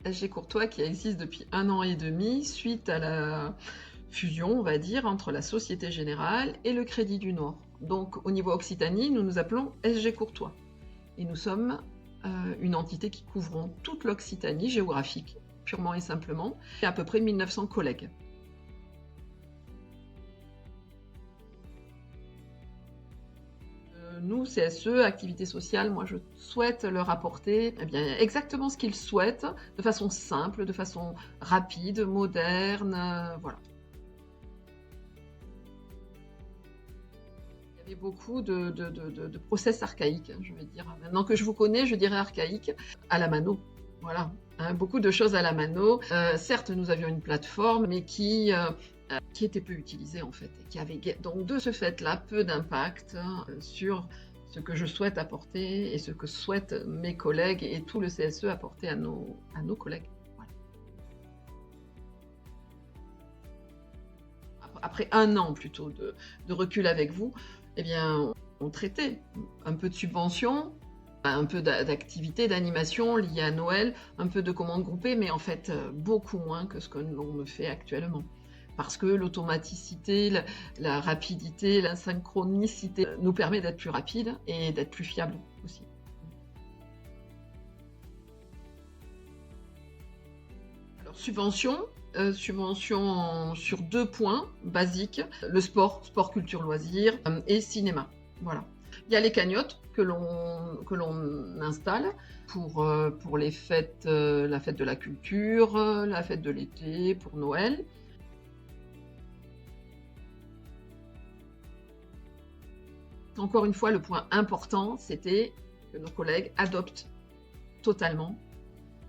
SG Courtois qui existe depuis 1 an et demi suite à la fusion, on va dire, entre la Société Générale et le Crédit du Nord. Donc au niveau Occitanie, nous nous appelons SG Courtois. Et nous sommes une entité qui couvrons toute l'Occitanie géographique, purement et simplement, et à peu près 1900 collègues. Nous, CSE, activité sociale, moi je souhaite leur apporter exactement ce qu'ils souhaitent, de façon simple, de façon rapide, moderne, voilà. Il y avait beaucoup de process archaïques, je vais dire. Maintenant que je vous connais, je dirais archaïque, à la mano. Voilà, hein, beaucoup de choses à la mano. Certes, nous avions une plateforme, mais qui était peu utilisée en fait, et qui avait donc de ce fait-là peu d'impact sur ce que je souhaite apporter et ce que souhaitent mes collègues et tout le CSE apporter à nos collègues. Voilà. Après 1 an plutôt de recul avec vous, eh bien, on traitait un peu de subventions, un peu d'activité, d'animation liée à Noël, un peu de commandes groupées, mais en fait beaucoup moins que ce que l'on me fait actuellement. Parce que l'automaticité, la rapidité, la synchronicité nous permet d'être plus rapide et d'être plus fiable aussi. Alors, subvention sur 2 points basiques, le sport, culture, loisirs et cinéma. Voilà. Il y a les cagnottes que l'on installe pour les fêtes, la fête de la culture, la fête de l'été, pour Noël. Encore une fois, le point important, c'était que nos collègues adoptent totalement,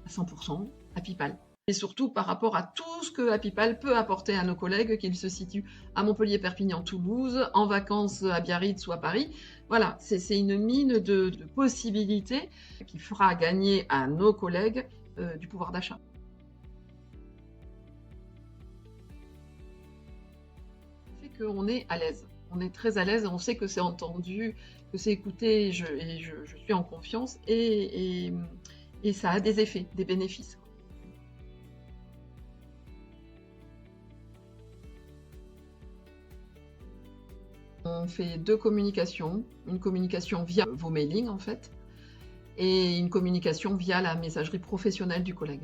à 100%, Happypal. Et surtout par rapport à tout ce que Happypal peut apporter à nos collègues, qu'ils se situent à Montpellier, Perpignan, Toulouse, en vacances à Biarritz ou à Paris. Voilà, c'est une mine de possibilités qui fera gagner à nos collègues du pouvoir d'achat. Ça fait qu'on est à l'aise. On est très à l'aise, on sait que c'est entendu, que c'est écouté, et je suis en confiance, et ça a des effets, des bénéfices. On fait 2 communications, une communication via vos mailings en fait, et une communication via la messagerie professionnelle du collègue.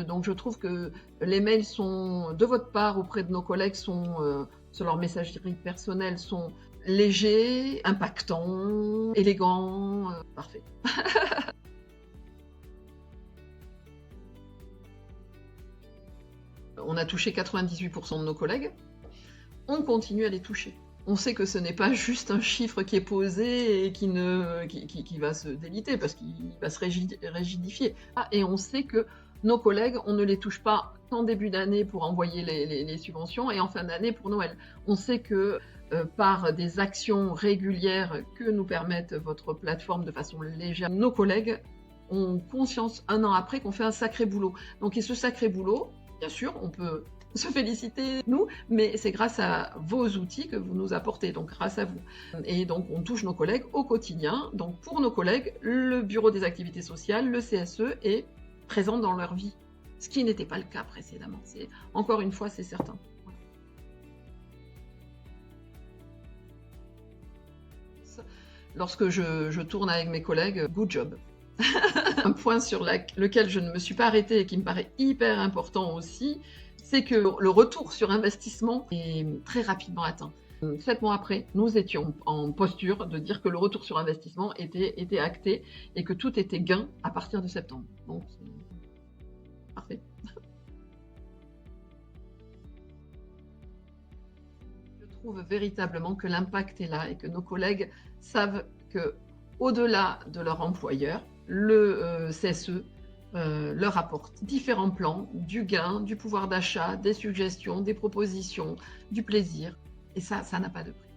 Donc je trouve que les mails sont, de votre part auprès de nos collègues, sur leur messagerie personnelle, sont légers, impactants, élégants, parfait. On a touché 98% de nos collègues, on continue à les toucher. On sait que ce n'est pas juste un chiffre qui est posé et qui va se déliter parce qu'il va se rigidifier. Et on sait que nos collègues, on ne les touche pas qu'en début d'année pour envoyer les subventions et en fin d'année pour Noël. On sait que par des actions régulières que nous permette votre plateforme de façon légère, nos collègues ont conscience 1 an après qu'on fait un sacré boulot. Donc, et ce sacré boulot, bien sûr, on peut se féliciter, nous, mais c'est grâce à vos outils que vous nous apportez, donc grâce à vous. Et donc, on touche nos collègues au quotidien. Donc, pour nos collègues, le Bureau des activités sociales, le CSE, est présent dans leur vie, ce qui n'était pas le cas précédemment. Encore une fois, c'est certain. Lorsque je tourne avec mes collègues, good job. Un point sur lequel je ne me suis pas arrêtée et qui me paraît hyper important aussi, c'est que le retour sur investissement est très rapidement atteint. 7 mois après, nous étions en posture de dire que le retour sur investissement était acté et que tout était gain à partir de septembre. Donc, parfait. Je trouve véritablement que l'impact est là et que nos collègues savent que, au-delà de leur employeur, le CSE leur apporte différents plans, du gain, du pouvoir d'achat, des suggestions, des propositions, du plaisir. Et ça n'a pas de prix.